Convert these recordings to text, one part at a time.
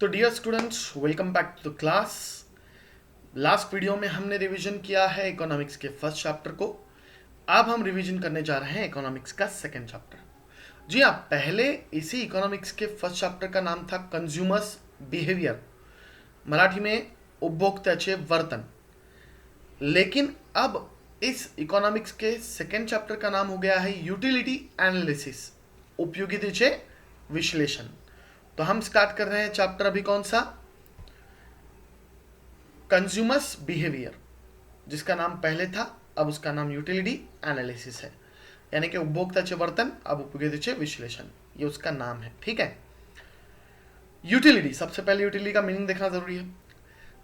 तो dear students, welcome back to the class. Last video में हमने रिवीजन किया है इकोनॉमिक्स के फर्स्ट चैप्टर को। अब हम रिवीजन करने जा रहे हैं इकोनॉमिक्स का सेकंड चैप्टर। जी हाँ, पहले इसी इकोनॉमिक्स के फर्स्ट चैप्टर का नाम था कंज्यूमर्स बिहेवियर, मराठी में उपभोक्त्याचे वर्तन। लेकिन अब इस इकोनॉमिक्स के सेकंड चैप्टर का नाम हो गया है यूटिलिटी एनालिसिस, उपयोगितेचे विश्लेषण। तो हम स्टार्ट कर रहे हैं चैप्टर अभी कौन सा, कंज्यूमर्स बिहेवियर, जिसका नाम पहले था, अब उसका नाम यूटिलिटी एनालिसिस है, यानी कि उपभोक्ताचे वर्तन अब उपयोगितेचे विश्लेषण, ये उसका नाम है। ठीक है। यूटिलिटी, सबसे पहले यूटिलिटी का मीनिंग देखना जरूरी है।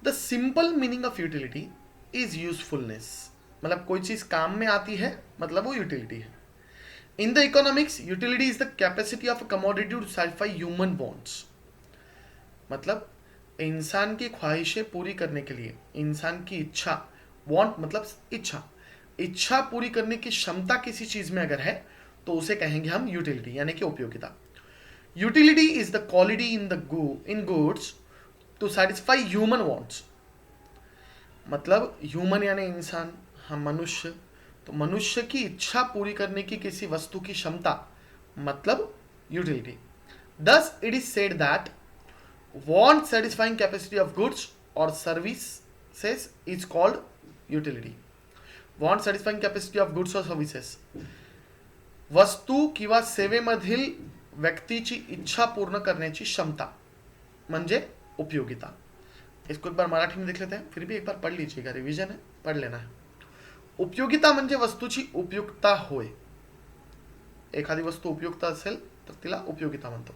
The simple meaning of utility is usefulness, मतलब कोई चीज काम में आती है, मतलब वो यूटिलिटी है। In the economics utility is the capacity of a commodity to satisfy human wants, मतलब इंसान की ख्वाहिशें पूरी करने के लिए, इंसान की इच्छा, वांट मतलब इच्छा, इच्छा पूरी करने की क्षमता किसी चीज में अगर है तो उसे कहेंगे हम यूटिलिटी, यानी कि उपयोगिता। Utility is the quality in goods to satisfy human wants, मतलब ह्यूमन यानी इंसान, हम मनुष्य, तो मनुष्य की इच्छा पूरी करने की किसी वस्तु की क्षमता, मतलब utility. Thus it is said that want satisfying capacity of goods or services is called utility. Want satisfying capacity of goods or services, वस्तू किंवा सेवेमधील व्यक्तीची इच्छा पूर्ण करण्याची क्षमता म्हणजे उपयोगिता। इसको एक बार मराठी में देख लेते हैं, फिर भी एक बार पढ़ लीजिएगा, रिवीजन है, पढ़ लेना है। उपयोगिता म्हणजे वस्तूची उपयुक्तता होय, एखादी वस्तू उपयुक्त असेल तर तिला उपयोगिता म्हणतो।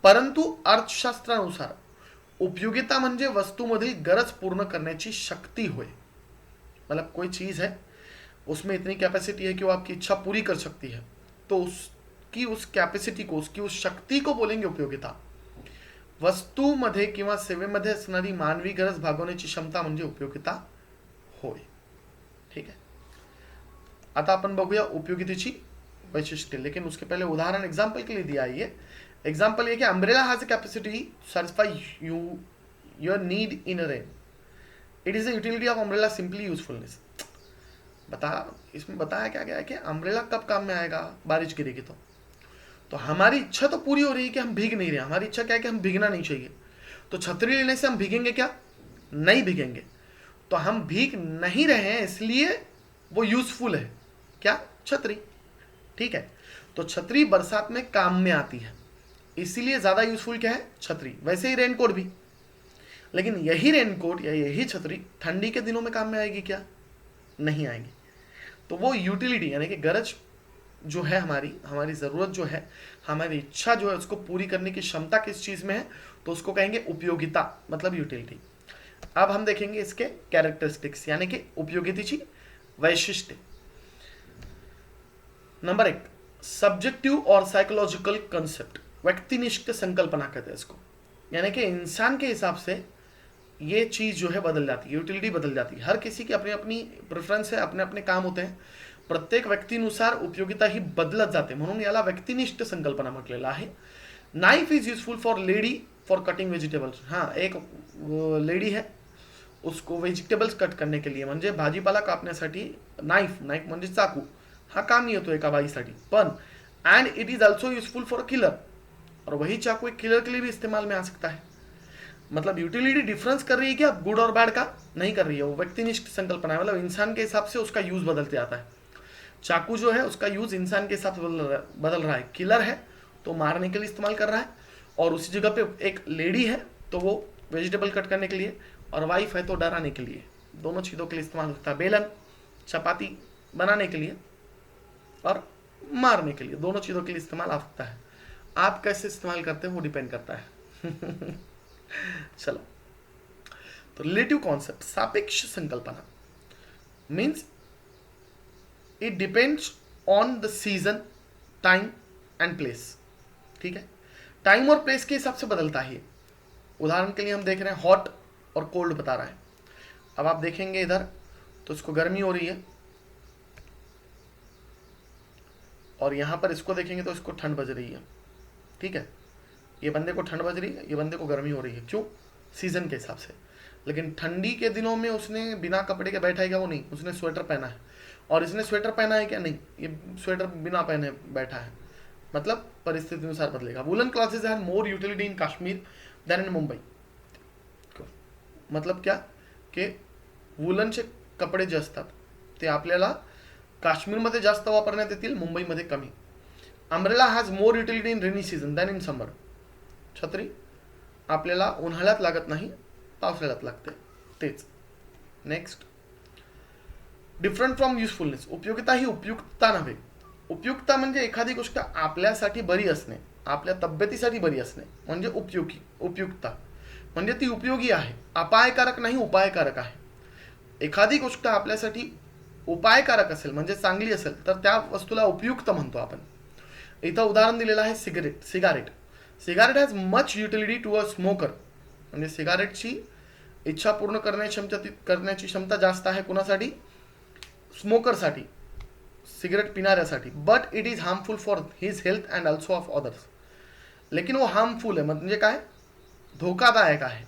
परंतु अर्थशास्त्रानुसार उपयोगिता म्हणजे वस्तूमधील गरज पूर्ण करण्याची शक्ति होय, मतलब कोई चीज है, उसमें इतनी कैपेसिटी है कि वो आपकी इच्छा पूरी कर सकती है, तो उसकी उस कैपेसिटी को, उसकी उस शक्ति को बोलेंगे उपयोगिता। वस्तूमध्ये किंवा सेवेमध्ये असणारी मानवी गरज भागवण्याची क्षमता म्हणजे उपयोगिता होय। ठीक है। आता आपण बघूया उपयोगितेची वैशिष्ट्य, लेकिन उसके पहले उदाहरण एग्जाम्पल के लिए दिया है ये। एग्जाम्पल ये कि umbrella has a capacity satisfy your need in rain, it is the utility of umbrella simply usefulness. बता, इसमें बताया क्या गया है कि अम्ब्रेला कब काम में आएगा, बारिश गिरेगी तो हमारी इच्छा तो पूरी हो रही है कि हम भीग नहीं रहे, हमारी इच्छा क्या है कि हम भीगना नहीं चाहिए, तो छतरी लेने से हम भीगेंगे क्या, नहीं भीगेंगे, तो हम भीग नहीं रहे हैं, इसलिए वो यूजफुल है, क्या, छतरी। ठीक है, तो छतरी बरसात में काम में आती है, इसीलिए ज्यादा यूजफुल क्या है, छतरी। वैसे ही रेनकोट भी, लेकिन यही रेनकोट या यही छतरी ठंडी के दिनों में काम में आएगी क्या, नहीं आएगी। तो वो यूटिलिटी यानी कि गरज जो है, हमारी हमारी जरूरत जो है, हमारी इच्छा जो है, उसको पूरी करने की क्षमता किस चीज में है, तो उसको कहेंगे उपयोगिता, मतलब यूटिलिटी। अब हम देखेंगे इसके कैरेक्टरिस्टिक्स, यानी कि उपयोगितेची वैशिष्ट्य। नंबर एक, सब्जेक्टिव और साइकोलॉजिकल कंसेप्ट, व्यक्तिनिष्ठ संकल्पना कहते हैं इसको, यानी कि इंसान के हिसाब से ये चीज जो है बदल जाती है, यूटिलिटी बदल जाती है। हर किसी की अपनी अपनी प्रेफरन्स है, अपने अपने काम होते हैं, प्रत्येक व्यक्तीनुसार उपयोगिता ही बदलत जाते, म्हणून याला व्यक्तिनिष्ठ संकल्पना म्हटलेलं आहे। Knife is useful for lady for cutting vegetables, हाँ, एक लेडी है, उसको व्हेजिटेबल्स कट करने के लिए, म्हणजे भाजीपाला कापण्यासाठी नाइफ, नाइफ म्हणजे चाकू, हा काम येतो एका बाईसाठी, पण and it is also useful for killer, और वही चाकू एक किलर के लिए भी इस्तेमाल में आ सकता है। मतलब यूटिलिटी डिफरेंस कर रही है क्या, गुड और बैड का नहीं कर रही है, वो व्यक्तिनिष्ठ संकल्पना है, मतलब इंसान के हिसाब से उसका यूज बदलते आता है। चाकू जो है उसका यूज इंसान के हिसाब से बदल रहा है, किलर है तो मारने के लिए इस्तेमाल कर रहा है, और उसी जगह पे एक लेडी है तो वो वेजिटेबल कट करने के लिए, और वाइफ है तो डराने के लिए, दोनों चीज़ों के लिए इस्तेमाल होता है। बेलन चपाती बनाने के लिए और मारने के लिए, दोनों चीज़ों के लिए इस्तेमाल आ सकता है। आप कैसे इस्तेमाल करते हैं वो डिपेंड करता है। चलो, तो रिलेटिव कॉन्सेप्ट, सापेक्ष संकल्पना, means it depends on the season, time and place. ठीक है, टाइम और प्लेस के हिसाब से बदलता है। उदाहरण के लिए हम देख रहे हैं हॉट और कोल्ड बता रहा है। अब आप देखेंगे इधर तो इसको गर्मी हो रही है, और यहां पर इसको देखेंगे तो इसको ठंड बज रही है। ठीक है, ये बंदे को ठंड बज रही है, ये बंदे को गर्मी हो रही है, क्यों? सीजन के हिसाब से। लेकिन ठंडी के दिनों में उसने बिना कपड़े के बैठा है क्या? वो नहीं, उसने स्वेटर पहना है। और इसने स्वेटर पहना है क्या? नहीं, ये स्वेटर बिना पहने बैठा है। मतलब परिस्थिति अनुसार बदलेगा। Woollen clothes have more utility in Kashmir than in Mumbai. मतलब क्या की वुलनचे कपडे जे असतात ते आपल्याला काश्मीरमध्ये जास्त वापरण्यात येतील, मुंबईमध्ये कमी. Umbrella has more utility in rainy season than in summer. छत्री आपल्याला उन्हाळ्यात लागत नाही, पावसाळ्यात लागते. तेच. Next, different from usefulness. उपयोगिता ही उपयुक्तता नव्हे. उपयुक्तता म्हणजे एखादी गोष्ट आपल्यासाठी बरी असणे, आपल्या तब्येतीसाठी बरी असणे म्हणजे उपयोगी. उपयुक्तता म्हणजे ती उपयोगी आहे, अपायकारक नाही, उपायकारक आहे. एखादी गोष्ट आपल्यासाठी उपायकारक असेल म्हणजे चांगली असेल तर त्या वस्तूला उपयुक्त म्हणतो आपण. इथं उदाहरण दिलेलं आहे cigarette. Cigarette has much utility to a smoker. म्हणजे सिगारेटची इच्छा पूर्ण करण्याची क्षमता जास्त आहे कुणासाठी? स्मोकरसाठी, सिगरेट पिणाऱ्यासाठी. But it is harmful for his health and also of others. लेकिन वो हार्मफुल आहे म्हणजे काय? धोकादायक आहे,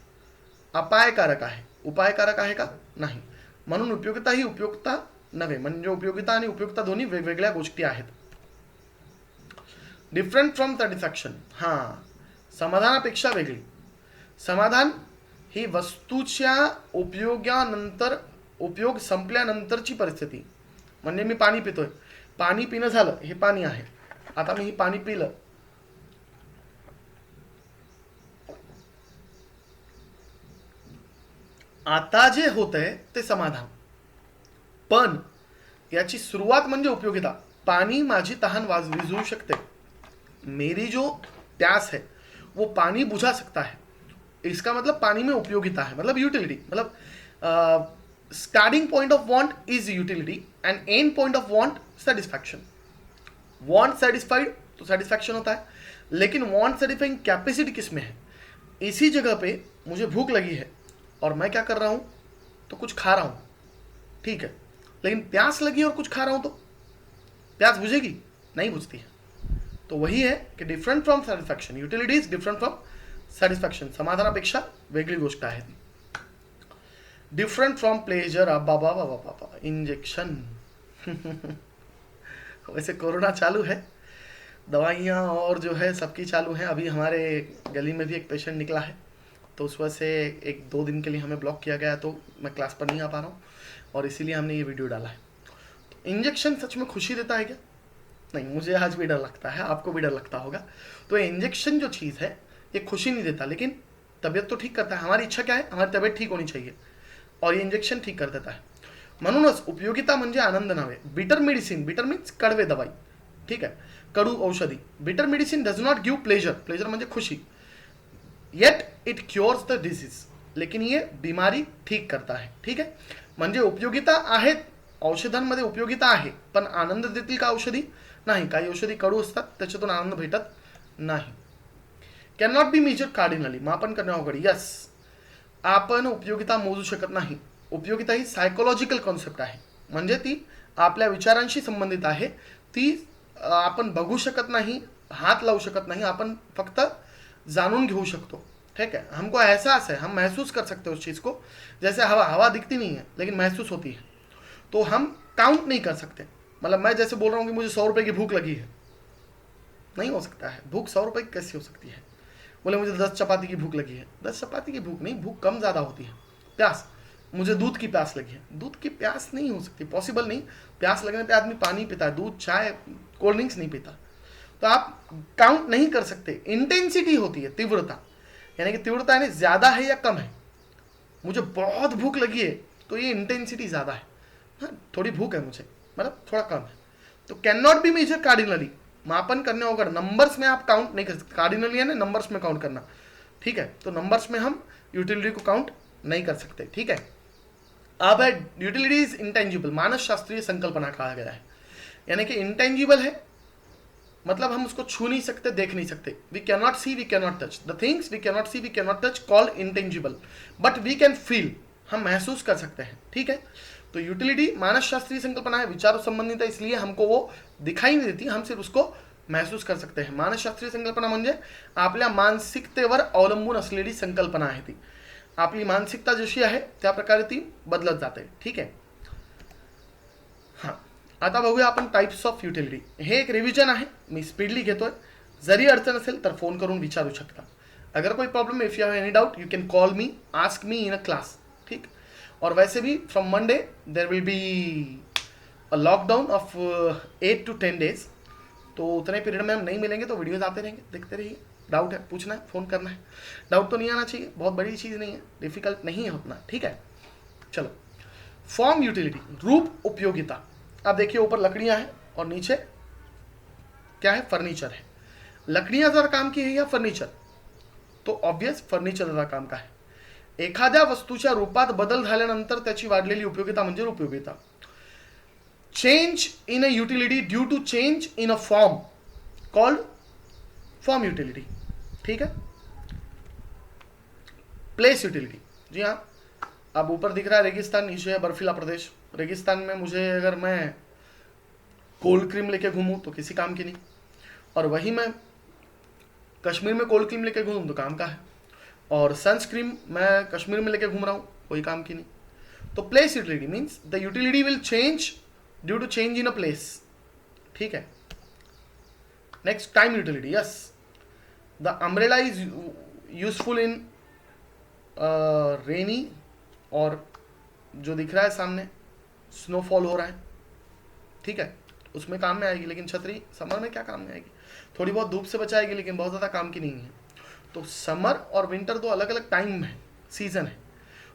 अपायकारक आहे. उपायकारक आहे का? नाही. म्हणून उपयोगिता ही उपयुक्तता नव्हे. म्हणजे उपयोगिता आणि उपयुक्तता दोन्ही वेगवेगळ्या गोष्टी आहेत. Different from satisfaction. हां, समाधानापेक्षा वेगळी. समाधान ही वस्तूच्या उपयोग संपल्यानंतरची परिस्थिती. म्हणजे मी पाणी पितोय, पाणी पिणं झालं, हे पाणी आहे, आता मी हे पाणी पिलं, आता जे होतंय ते समाधान. पण याची सुरुवात म्हणजे उपयोगिता. पानी माझी तहान विझवू शकते. मेरी जो प्यास है वो पानी बुझा सकता है. इसका मतलब पानी में उपयोगिता है, मतलब यूटिलिटी. मतलब starting point of want is utility and and point of want satisfaction. Want satisfied तो सेटिस्फैक्शन होता है, लेकिन वांट सेटिस्फाइंग कैपेसिटी किस में है? इसी जगह पे मुझे भूख लगी है और मैं क्या कर रहा हूं? तो कुछ खा रहा हूं, ठीक है. लेकिन प्यास लगी और कुछ खा रहा हूं तो प्यास बुझेगी? नहीं बुझती है. तो वही है कि different from satisfaction. Utility is different from satisfaction. समाधानापेक्षा वेगळी गोष्ट आहे ती. Different from pleasure. बाबा बाबा बाबा, इंजेक्शन. वैसे कोरोना चालू है, दवाइयाँ और जो है सबकी चालू हैं. अभी हमारे गली में भी एक पेशेंट निकला है, तो उस वजह से 1-2 दिन के लिए हमें ब्लॉक किया गया, तो मैं क्लास पर नहीं आ पा रहा हूँ और इसीलिए हमने ये वीडियो डाला है. तो इंजेक्शन सच में खुशी देता है क्या? नहीं, मुझे आज भी डर लगता है, आपको भी डर लगता होगा. तो इंजेक्शन जो चीज़ है ये खुशी नहीं देता, लेकिन तबीयत तो ठीक करता है. हमारी इच्छा क्या है? हमारी तबीयत ठीक होनी चाहिए, और ये इंजेक्शन ठीक कर देता है. म्हणूनच उपयोगिता म्हणजे आनंद नव्हे. Bitter medicine. बिटर मीन्स कडवे दवाई, ठीक है, कडू औषधी. Bitter medicine does not give pleasure. Pleasure म्हणजे खुशी. Yet it cures the disease. लेकिन ये बीमारी ठीक करता है, ठीक है. म्हणजे उपयोगिता आहेत, औषधांमध्ये उपयोगिता आहे, पण आनंद देतील का औषधी? नाही. काही औषधी कडू असतात, त्याच्यातून आनंद भेटत नाही. Can not be measure cardinally. मापन करणे अवघड. यस, आपण उपयोगिता मोजू शकत नाही. उपयोगिता ही सायकोलॉजिकल कॉन्सेप्ट आहे, म्हणजे ती आपल्या विचारांशी संबंधित आहे. ती आपण बघू शकत नाही, हात लावू शकत नहीं, अपन फक्त जानून घेऊ शकतो, ठीक है. हमको एहसास है, हम महसूस कर सकते हैं उस चीज़ को. जैसे हवा दिखती नहीं है लेकिन महसूस होती है, तो हम काउंट नहीं कर सकते. मतलब मैं जैसे बोल रहा हूँ कि मुझे 100 रुपये की भूख लगी है, नहीं हो सकता है. भूख 100 रुपये की कैसी हो सकती है? बोले मुझे 10 चपाती की भूख लगी है. 10 चपाती की भूख नहीं, भूख कम ज़्यादा होती है. प्यास, मुझे दूध की प्यास लगी है. दूध की प्यास नहीं हो सकती, पॉसिबल नहीं. प्यास लगने पे आदमी पानी पीता है, दूध, चाय, कोल्ड ड्रिंक्स नहीं पीता. तो आप काउंट नहीं कर सकते. इंटेंसिटी होती है, तीव्रता, यानी कि तीव्रता यानी ज़्यादा है या कम है. मुझे बहुत भूख लगी है तो ये इंटेंसिटी ज़्यादा है. हाँ, थोड़ी भूख है मुझे, मतलब थोड़ा कम है. तो can not be measure cardinally. मापन करने होगा, नंबर्स में आप काउंट नहीं कर सकते. कार्डिनली है ना नंबर्स में काउंट करना, ठीक है. तो नंबर्स में हम यूटिलिटी को काउंट नहीं कर सकते, ठीक है. अब है यूटिलिटी इज इंटेंजिबल. मानस शास्त्रीय संकल्पना कहा गया है, यानी कि इंटेंजिबल है मतलब हम उसको छू नहीं सकते, देख नहीं सकते. We can not see, we can not touch the things. We can not see, we can not touch, called intangible. But we can feel, हम महसूस कर सकते हैं, ठीक है. तो यूटिलिटी मानस शास्त्रीय संकल्पना है, विचारों संबंधित है, इसलिए हमको वो दिखाई नहीं देती, हम सिर्फ उसको महसूस कर सकते हैं. मानसशास्त्रीय संकल्पना म्हणजे आपल्या मानसिकतेवर अवलंबून असलेली संकल्पना आहे ती. आपली मानसिकता जशी आहे त्या प्रकारे ती बदलत जाते. ठीक आहे. हां, आता बघूया आपण टाइप्स ऑफ युटिलिटी. हे एक रिव्हिजन आहे, मी स्पीडली घेतोय. जरी अडचण असेल तर फोन करून विचारू शकता. अगर कोई problem, if you have any doubt, you can call me, ask me in a class. ठीक. और वैसे भी from Monday there will be a lockdown of 8 to 10 days. तो उतने पीरियड में हम नहीं मिलेंगे, तो वीडियोज आते रहेंगे, देखते रहिए. डाउट है पूछना है, फोन करना है. डाउट तो नहीं आना चाहिए, बहुत बड़ी चीज़ नहीं है, डिफिकल्ट नहीं है उतना. ठीक है. चलो, फॉर्म यूटिलिटी, रूप उपयोगिता. अब देखिए ऊपर लकड़ियां हैं और नीचे क्या है, फर्नीचर है. लकड़ियां जरा काम की है या फर्निचर, तो ऑब्वियस फर्निचर जरा काम का है. एखाद्या वस्तूच्या रूपात बदल झाल्यानंतर त्याची वाढलेली उपयोगिता म्हणजे उपयोगिता. Change in a utility due to change in a form called form utility. ठीक है. प्लेस यूटिलिटी, जी हाँ, अब ऊपर दिख रहा है रेगिस्तान, नीचे है बर्फीला प्रदेश. रेगिस्तान में मुझे अगर मैं कोल्ड क्रीम लेके घूमूं तो किसी काम की नहीं, और वही मैं कश्मीर में कोल्ड क्रीम लेके घूमूं तो काम का है. और सनस्क्रीन मैं कश्मीर में लेके घूम रहा हूं, कोई काम की नहीं. तो place utility means the utility will change due to change in a place. ठीक है. Next, time utility. Yes, the umbrella is useful in rainy, और जो दिख रहा है सामने स्नोफॉल हो रहा है, ठीक है, उसमें काम में आएगी. लेकिन छतरी समर में क्या काम में आएगी, थोड़ी बहुत धूप से बचाएगी, लेकिन बहुत ज़्यादा काम की नहीं है. तो समर और विंटर दो अलग अलग टाइम है, सीजन है,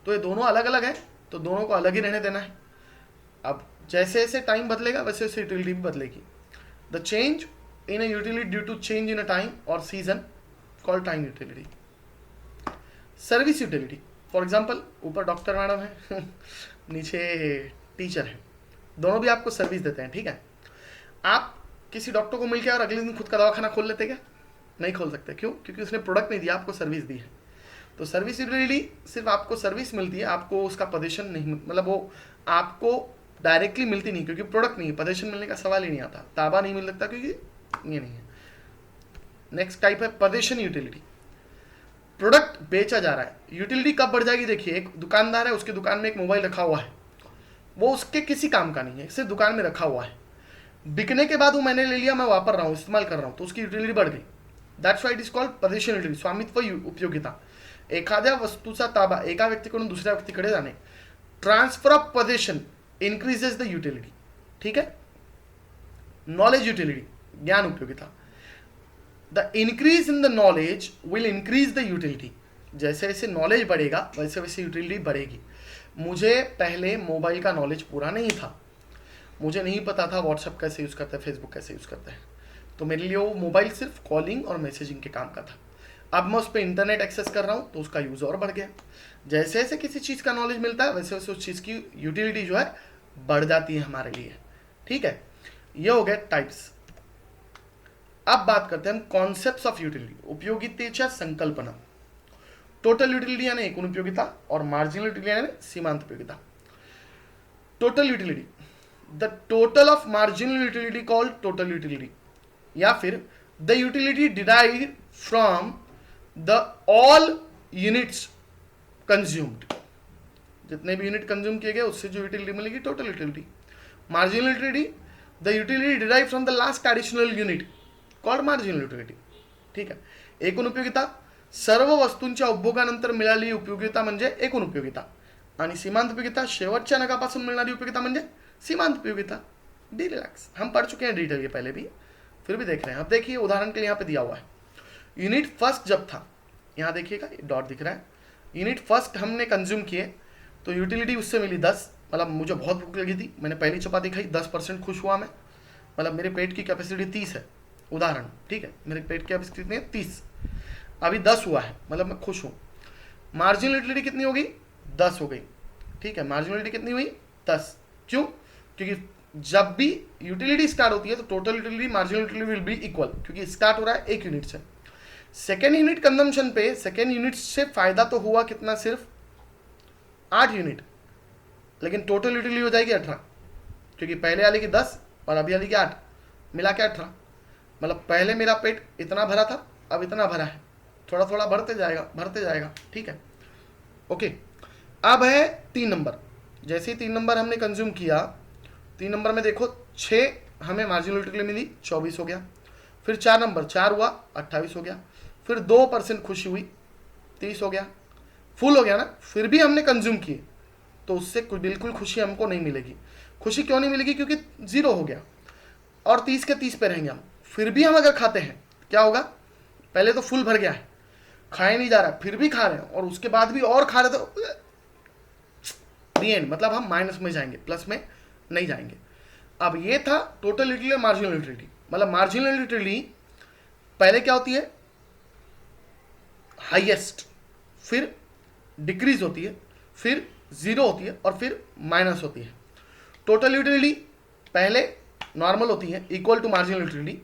तो ये दोनों अलग अलग हैं, तो दोनों को अलग ही रहने देना है. अब जैसे जैसे टाइम बदलेगा वैसे वैसे यूटिलिटी भी बदलेगी. The change in a utility due to change in a time और season called time utility. Service utility, for example ऊपर डॉक्टर मैडम है नीचे टीचर है, दोनों भी आपको सर्विस देते हैं. ठीक है. आप किसी डॉक्टर को मिल के और अगले दिन खुद का दवाखाना खोल लेते क्या? नहीं खोल सकते. क्यों? क्योंकि उसने प्रोडक्ट नहीं दिया, आपको सर्विस दी है. तो सर्विस यूटिलिटी सिर्फ आपको सर्विस मिलती है, आपको उसका पोजीशन नहीं, मतलब वो आपको डायरेक्टली मिलती नहीं, क्योंकि प्रोडक्ट नहीं है. पोजीशन मिलने का सवाल ही नहीं आता. ताबा नहीं मिल सकता क्योंकि ये नहीं है. नेक्स्ट टाइप है पोजीशन यूटिलिटी. प्रोडक्ट बेचा जा रहा है. यूटिलिटी कब बढ़ जाएगी? देखिए, एक दुकानदार है, उसकी दुकान में एक मोबाइल रखा हुआ है, वो उसके किसी काम का नहीं है, सिर्फ दुकान में रखा हुआ है. बिकने के बाद वो मैंने ले लिया, मैं वापर रहा हूँ, इस्तेमाल कर रहा हूँ, तो उसकी यूटिलिटी बढ़ गई. That's why it is called position utility, स्वामित्व उपयोगिता. एखाद्या वस्तूचा ताबा एका व्यक्तीकडून दुसऱ्या व्यक्तीकडे जाणे. Transfer of position increases the utility. ठीक है. नॉलेज युटिलिटी, ज्ञान उपयोगिता. The increase in the knowledge will increase the utility. जैसे जैसे नॉलेज बढ़ेगा वैसे वैसे यूटिलिटी बढ़ेगी. मुझे पहले मोबाइल का नॉलेज पूरा नहीं था, मुझे नहीं पता था व्हाट्सएप कैसे यूज़ करते हैं, फेसबुक कैसे यूज़ करते हैं, तो मेरे लिए वो मोबाइल सिर्फ कॉलिंग और मैसेजिंग के काम का था. अब मैं उस पर इंटरनेट एक्सेस कर रहा हूँ तो उसका यूज़ और बढ़ गया. जैसे जैसे किसी चीज़ का नॉलेज मिलता है वैसे वैसे उस चीज़ की यूटिलिटी जो है बढ़ जाती है हमारे लिए. ठीक है. ये हो गया टाइप्स. अब बात करते हैं हम कॉन्सेप्ट्स ऑफ यूटिलिटी, उपयोगितेच्या संकल्पना. टोटल यूटिलिटी यानी एकूण उपयोगिता, और मार्जिनल यूटिलिटी यानी सीमांत उपयोगिता. Total utility, the total of marginal utility called total utility, या फिर the utility derived from the all units consumed. जितने भी यूनिट कंज्यूम किए गए उससे जो यूटिलिटी मिलेगी total utility. Marginal utility, the utility derived from the last additional unit called marginal utility. ठीक आहे. एकूण उपयोगिता, सर्व वस्तूंच्या उपभोगानंतर मिळालेली उपयोगिता म्हणजे एकूण उपयोगिता. आणि सीमांत उपयोगिता, शेवटच्या नगापासून मिळणारी उपयोगिता म्हणजे सीमांत उपयोगिता. बी रिलैक्स, हम पढ़ चुके हैं डिटेल ये पहले भी, फिर भी देख रहे हैं. अब देखिए उदाहरण के लिए यहाँ पे दिया हुआ है. यूनिट फर्स्ट जब था, यहाँ देखिएगा डॉट दिख रहा है, यूनिट फर्स्ट हमने कंज्यूम किए तो यूटिलिटी उससे मिली 10. मतलब मुझे बहुत भूख लगी थी, मैंने पहली चपाती खाई, 10% खुश हुआ मैं. मतलब मेरे पेट की कैपेसिटी 30 है, उदाहरण. ठीक है. मेरे पेट की कैपेसिटी कितनी है? 30. अभी 10 हुआ है, मतलब मैं खुश हूँ. मार्जिनल यूटिलिटी कितनी होगी? 10 हो गई. ठीक है. मार्जिनल यूटिलिटी कितनी हुई? 10. क्यों? क्योंकि जब भी यूटिलिटी स्टार्ट होती है तो total utility marginal utility will be equal, क्योंकि स्टार्ट हो रहा है एक यूनिट से. सेकेंड यूनिट कंजम्पशन पे सेकेंड यूनिट से फायदा तो हुआ कितना? सिर्फ 8 यूनिट, लेकिन टोटल यूटिलिटी हो जाएगी 18, क्योंकि पहले वाले की 10 और अभी वाली की 8 मिला के 18. मतलब पहले मेरा पेट इतना भरा था, अब इतना भरा है, थोड़ा थोड़ा भरते जाएगा, ठीक है। ओके, अब है 3 नंबर। जैसे ही 3 नंबर हमने कंज्यूम किया, 3 नंबर में देखो 6 हमें मार्जिनल यूटिलिटी मिली, 24 हो गया। फिर 4 नंबर 4 हुआ, 28 हो गया। फिर 2% खुशी हुई, 30 हो गया। फुल हो गया ना, फिर भी हमने कंज्यूम किए तो उससे बिल्कुल खुशी हमको नहीं मिलेगी। खुशी क्यों नहीं मिलेगी? क्योंकि 0 हो गया और 30 के 30 पे रहेंगे हम। फिर भी हम अगर खाते हैं क्या होगा? पहले तो फुल भर गया है, खाया नहीं जा रहा, फिर भी खा रहे हैं और उसके बाद भी और खा रहे, तो दी एंड, मतलब हम माइनस में जाएंगे, प्लस में नहीं जाएंगे। अब ये था टोटल यूटिलिटी और मार्जिनल यूटिलिटी। मतलब मार्जिनल यूटिलिटी पहले क्या होती है? हाईएस्ट, फिर डिक्रीज होती है, फिर 0 होती है और फिर माइनस होती है। टोटल यूटिलिटी पहले नॉर्मल होती है, इक्वल टू मार्जिनल यूटिलिटी,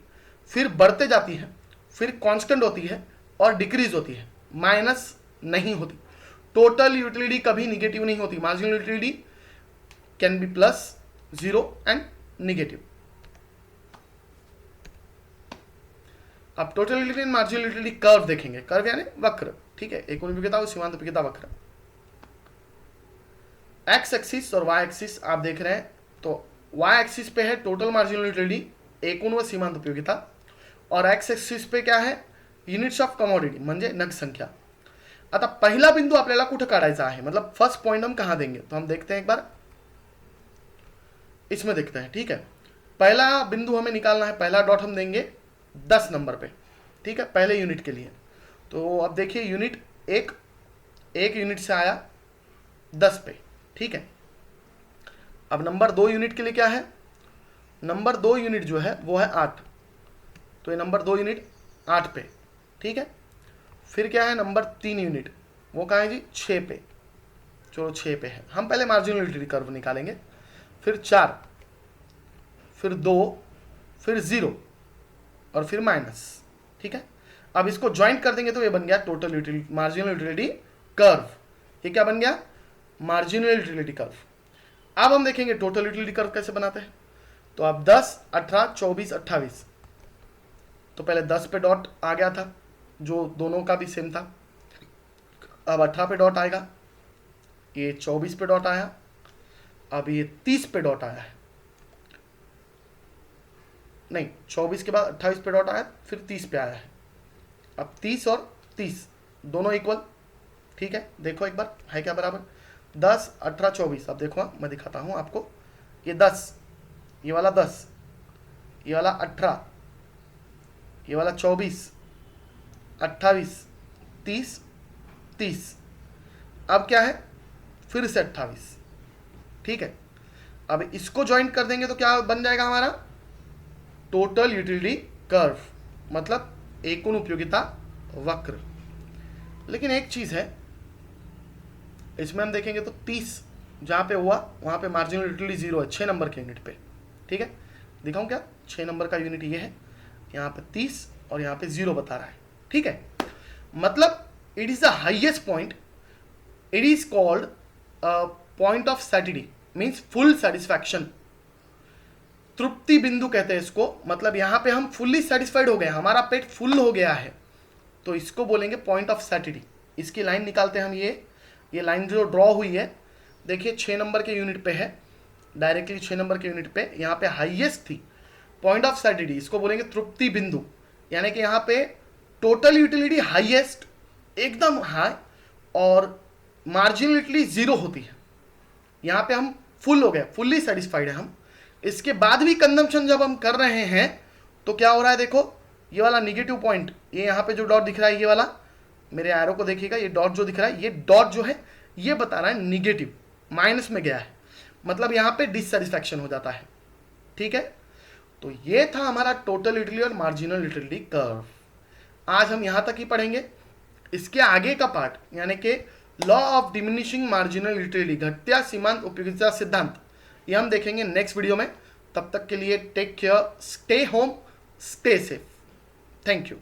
फिर बढ़ते जाती है, फिर कांस्टेंट होती है और डिक्रीज होती है, माइनस नहीं होती। टोटल यूटिलिटी कभी निगेटिव नहीं होती। Marginal utility can be plus, 0 and negative. अब total utility and marginal utility curve देखेंगे। कर्व यानी वक्र, ठीक है, एक उपयोगिता और सीमांत उपयोगिता वक्र। एक्स एक्सिस और वाई एक्सिस आप देख रहे हैं, तो वाई एक्सिस पे है टोटल मार्जिनल यूटिलिटी, एकूण व सीमांत उपयोगिता, और एक्स एक्सिस पे क्या है? युनिट्स ऑफ कमोडिटी म्हणजे नग संख्या। आता पहिला बिंदू आपल्याला कुठं काढायचा आहे, मतलब फर्स्ट पॉइंट हम कहां देंगे, तो हम देखते हैं एक बार, इसमें देखते हैं, ठीक है। पहला बिंदु हमें निकालना है, पहला डॉट हम देंगे 10 नंबर पे, ठीक है, पहले यूनिट के लिए। तो अब देखिए यूनिट एक यूनिट से आया 10 पे, ठीक है। अब नंबर 2 यूनिट के लिए क्या है? नंबर 2 यूनिट जो है वो है 8, तो ये नंबर 2 यूनिट 8 पे, ठीक है। फिर क्या है? नंबर 3 यूनिट, वो कहाँ है जी? 6 पे, चलो 6 पे है। हम पहले मार्जिनल यूटिलिटी कर्व निकालेंगे। फिर 4, फिर 2, फिर 0 और फिर माइनस, ठीक है। अब इसको ज्वाइंट कर देंगे तो ये बन गया total utility, marginal utility curve. ये क्या बन गया? Marginal utility curve. अब हम देखेंगे टोटल यूटिलिटी कर्व कैसे बनाते हैं। तो अब 10, 18, 24, 28, तो पहले 10 पे डॉट आ गया था, जो दोनों का भी सेम था। अब 18 पे डॉट आएगा, ये 24 पे डॉट आया, अब ये 30 पे डॉट आया है, नहीं 24 के बाद 28 पे डॉट आया, फिर 30 पे आया है। अब 30 और 30 दोनों इक्वल, ठीक है। देखो एक बार है क्या बराबर? 10, 18, 24। अब देखो मैं दिखाता हूं आपको, ये 10, ये वाला 10, ये वाला 18, ये वाला 24, 28, 30, 30। अब क्या है? फिर से 28, ठीक है। अब इसको ज्वाइंट कर देंगे तो क्या बन जाएगा हमारा? टोटल यूटिलिटी कर्व, मतलब एकूण उपयोगिता वक्र। लेकिन एक चीज है, इसमें हम देखेंगे तो 30 जहां पे हुआ वहां पे मार्जिनल यूटिलिटी 0 है, 6 नंबर के यूनिट पे, ठीक है। दिखाऊं क्या? 6 नंबर का यूनिट ये है, यहाँ पे 30 और यहाँ पे 0 बता रहा है, ठीक है। मतलब it is the highest point, it is called point of satisfaction, means full satisfaction, तृप्ति बिंदु कहते हैं इसको। मतलब यहाँ पे हम फुल्ली सेटिस्फाइड हो गए, हमारा पेट फुल हो गया है, तो इसको बोलेंगे पॉइंट ऑफ सैटिस्फैक्शन। इसकी लाइन निकालते हैं हम, ये लाइन जो ड्रॉ हुई है, देखिए 6 नंबर के यूनिट पे है, डायरेक्टली 6 नंबर के यूनिट पे, यहाँ पे हाईएस्ट थी पॉइंट ऑफ सैटिस्फैक्शन, इसको बोलेंगे तृप्ति बिंदु। यानी कि यहाँ पे टोटल यूटिलिटी हाईएस्ट, एकदम हाई, और मार्जिनल यूटिलिटी 0 होती है। यहाँ पे हम फुल हो गए, फुल्ली सेटिस्फाइड है हम। इसके बाद भी कंजम्पशन जब हम कर रहे हैं तो क्या हो रहा है? देखो ये वाला निगेटिव पॉइंट, ये यहाँ पे जो डॉट दिख रहा है, ये वाला मेरे एरो को देखिएगा, ये डॉट जो दिख रहा है, ये डॉट जो है ये बता रहा है निगेटिव, माइनस में गया है, मतलब यहाँ पे डिससेटिस्फैक्शन हो जाता है, ठीक है। तो ये था हमारा टोटल यूटिलिटी और मार्जिनल यूटिलिटी कर्व। आज हम यहाँ तक ही पढ़ेंगे। इसके आगे का पार्ट यानी कि law of diminishing marginal utility, घटत्या सीमांत उपयोगिता सिद्धांत, ये हम देखेंगे नेक्स्ट वीडियो में। तब तक के लिए take care, stay home, stay safe, thank you.